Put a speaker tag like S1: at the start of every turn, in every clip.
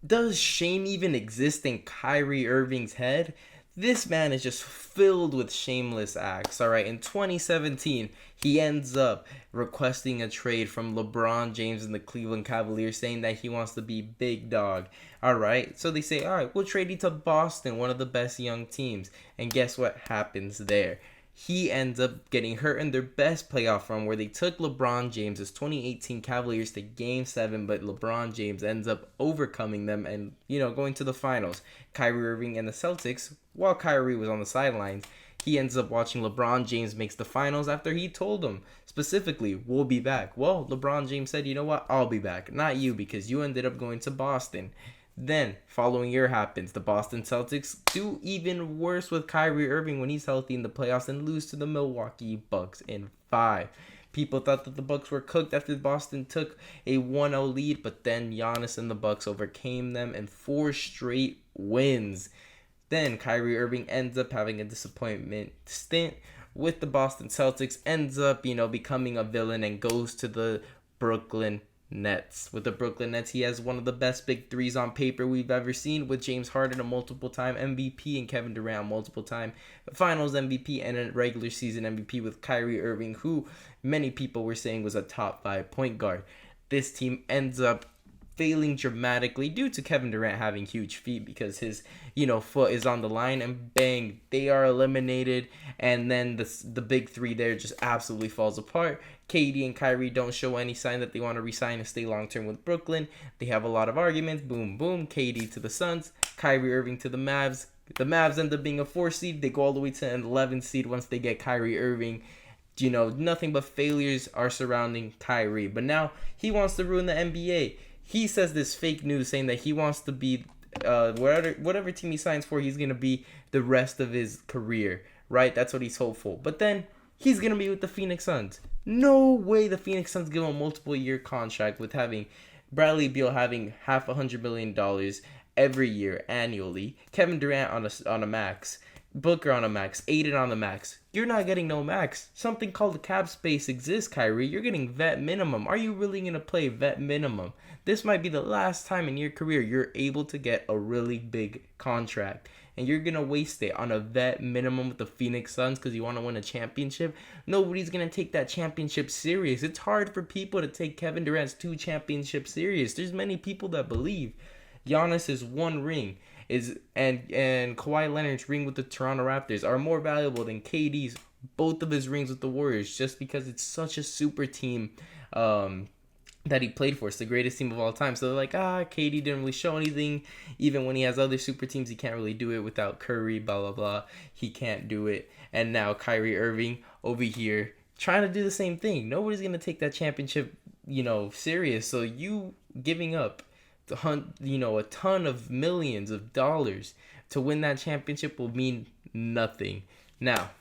S1: Does shame even exist in Kyrie Irving's head? This man is just filled with shameless acts. All right, in 2017, he ends up requesting a trade from LeBron James and the Cleveland Cavaliers, saying that he wants to be big dog. All right, so they say, all right, we'll trade you to Boston, one of the best young teams. And guess what happens there? He ends up getting hurt in their best playoff run where they took LeBron James's 2018 Cavaliers to game 7, but LeBron James ends up overcoming them and, going to the finals. Kyrie Irving and the Celtics, while Kyrie was on the sidelines, he ends up watching LeBron James makes the finals after he told him specifically, we'll be back. Well, LeBron James said, you know what, I'll be back. Not you, because you ended up going to Boston. Then, following year happens. The Boston Celtics do even worse with Kyrie Irving when he's healthy in the playoffs and lose to the Milwaukee Bucks in 5. People thought that the Bucks were cooked after Boston took a 1-0 lead, but then Giannis and the Bucks overcame them in 4 straight wins. Then Kyrie Irving ends up having a disappointment stint with the Boston Celtics, ends up, becoming a villain and goes to the Brooklyn Nets. With the Brooklyn Nets, he has one of the best big threes on paper we've ever seen, with James Harden, a multiple-time MVP, and Kevin Durant, multiple-time Finals MVP and a regular season MVP, with Kyrie Irving, who many people were saying was a top 5 point guard. This team ends up failing dramatically due to Kevin Durant having huge feet, because his foot is on the line, and bang, they are eliminated. And then the big three there just absolutely falls apart. KD and Kyrie don't show any sign that they want to resign and stay long term with Brooklyn. They have a lot of arguments. Boom, boom. KD to the Suns, Kyrie Irving to the Mavs. The Mavs end up being a 4 seed. They go all the way to an 11 seed once they get Kyrie Irving. Nothing but failures are surrounding Kyrie. But now he wants to ruin the NBA. He says this fake news saying that he wants to be whatever team he signs for, he's going to be the rest of his career, right? That's what he's hopeful. But then he's going to be with the Phoenix Suns. No way the Phoenix Suns give him a multiple-year contract, with having Bradley Beal having $500 million every year annually, Kevin Durant on a max, Booker on a max, Aiden on the max. You're not getting no max. Something called the cap space exists, Kyrie. You're getting vet minimum. Are you really going to play vet minimum? This might be the last time in your career you're able to get a really big contract, and you're going to waste it on a vet minimum with the Phoenix Suns because you want to win a championship. Nobody's going to take that championship serious. It's hard for people to take Kevin Durant's 2 championships serious. There's many people that believe Giannis's 1 ring and Kawhi Leonard's ring with the Toronto Raptors are more valuable than KD's both of his rings with the Warriors, just because it's such a super team that he played for. It's the greatest team of all time. So they're like, KD didn't really show anything. Even when he has other super teams, he can't really do it without Curry, blah, blah, blah. He can't do it. And now Kyrie Irving over here trying to do the same thing. Nobody's going to take that championship, serious. So you giving up a ton of millions of dollars to win that championship will mean nothing. Now,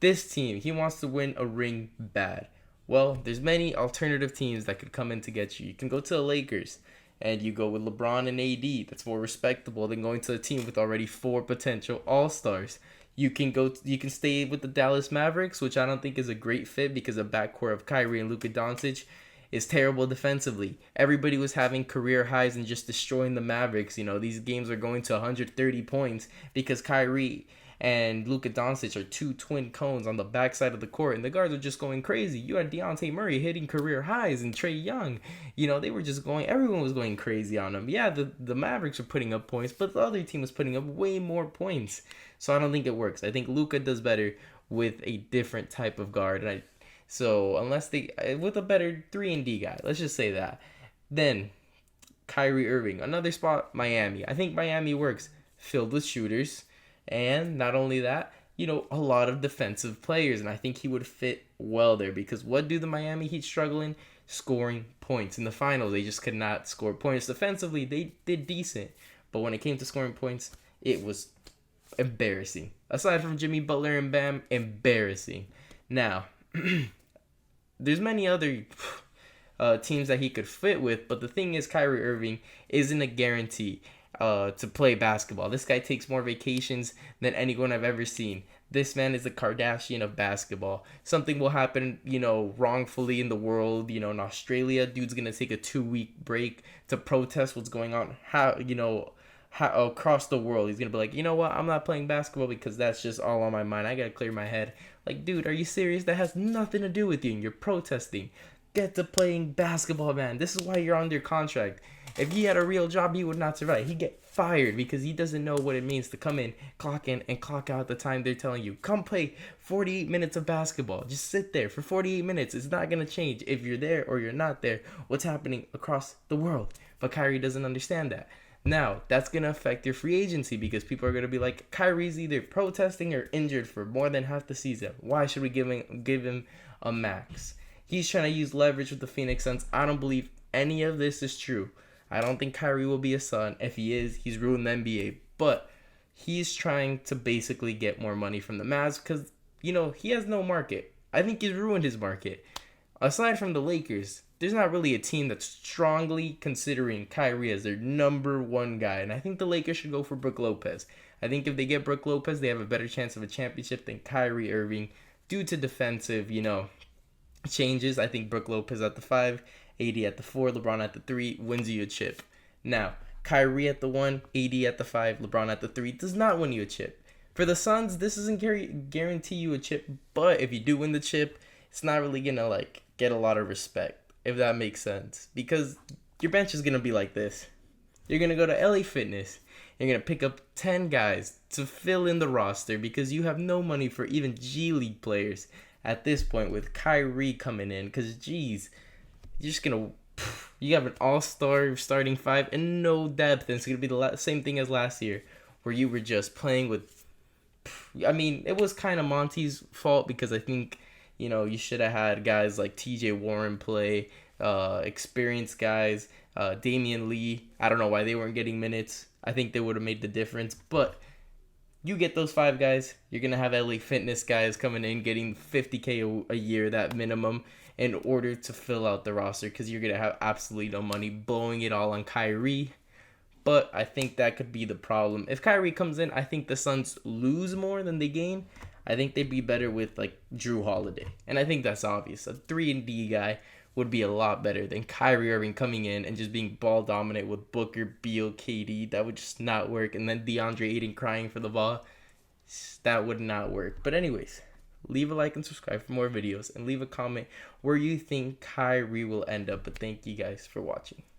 S1: this team, he wants to win a ring bad. Well, there's many alternative teams that could come in to get you. You can go to the Lakers, and you go with LeBron and AD. That's more respectable than going to a team with already 4 potential All-Stars. You can stay with the Dallas Mavericks, which I don't think is a great fit because the backcourt of Kyrie and Luka Doncic is terrible defensively. Everybody was having career highs and just destroying the Mavericks. These games are going to 130 points because Kyrie and Luka Doncic are 2 twin cones on the backside of the court, and the guards are just going crazy. You had Dejounte Murray hitting career highs, and Trae Young, they were just everyone was going crazy on them. Yeah, the Mavericks were putting up points, but the other team was putting up way more points. So I don't think it works. I think Luka does better with a different type of guard. So unless with a better 3-and-D guy, let's just say that. Then Kyrie Irving, another spot, Miami. I think Miami works, filled with shooters. And not only that, a lot of defensive players. And I think he would fit well there, because what do the Miami Heat struggle in? Scoring points. In the finals, they just could not score points. Defensively, they did decent. But when it came to scoring points, it was embarrassing. Aside from Jimmy Butler and Bam, embarrassing. Now, there's many other teams that he could fit with. But the thing is, Kyrie Irving isn't a guarantee to play basketball. This guy takes more vacations than anyone I've ever seen. This man is the Kardashian of basketball. Something will happen, wrongfully in the world. In Australia, dude's gonna take a 2 week break to protest what's going on. How across the world, he's gonna be like, you know what? I'm not playing basketball because that's just all on my mind. I gotta clear my head. Like, dude, are you serious? That has nothing to do with you. And you're protesting. Get to playing basketball, man. This is why you're under contract. If he had a real job, he would not survive. He'd get fired because he doesn't know what it means to come in, and clock out the time they're telling you. Come play 48 minutes of basketball. Just sit there for 48 minutes. It's not going to change if you're there or you're not there. What's happening across the world? But Kyrie doesn't understand that. Now, that's going to affect your free agency because people are going to be like, Kyrie's either protesting or injured for more than half the season. Why should we give him a max? He's trying to use leverage with the Phoenix Suns. I don't believe any of this is true. I don't think Kyrie will be a Sun. If he is, he's ruined the NBA. But he's trying to basically get more money from the Mavs because, he has no market. I think he's ruined his market. Aside from the Lakers, there's not really a team that's strongly considering Kyrie as their number one guy. And I think the Lakers should go for Brook Lopez. I think if they get Brook Lopez, they have a better chance of a championship than Kyrie Irving due to defensive, changes. I think Brook Lopez at the 5, AD at the 4, LeBron at the 3 wins you a chip. Now, Kyrie at the 1, AD at the 5, LeBron at the 3 does not win you a chip. For the Suns, this doesn't guarantee you a chip, but if you do win the chip, it's not really going to get a lot of respect, if that makes sense. Because your bench is going to be like this. You're going to go to LA Fitness. You're going to pick up 10 guys to fill in the roster because you have no money for even G League players at this point with Kyrie coming in. Because, geez, you're just going to... You have an all-star starting 5 and no depth. And it's going to be the same thing as last year where you were just playing with... I mean, it was kind of Monty's fault because I think, you should have had guys like TJ Warren play, experienced guys, Damian Lee. I don't know why they weren't getting minutes. I think they would have made the difference. But you get those 5 guys, you're going to have LA Fitness guys coming in getting $50K a year, that minimum, in order to fill out the roster because you're going to have absolutely no money, blowing it all on Kyrie. But I think that could be the problem. If Kyrie comes in, I think the Suns lose more than they gain. I think they'd be better with Drew Holiday. And I think that's obvious. A 3-and-D guy would be a lot better than Kyrie Irving coming in and just being ball dominant with Booker, Beal, KD. That would just not work. And then DeAndre Ayton crying for the ball. That would not work. But anyways, leave a like and subscribe for more videos. And leave a comment where you think Kyrie will end up. But thank you guys for watching.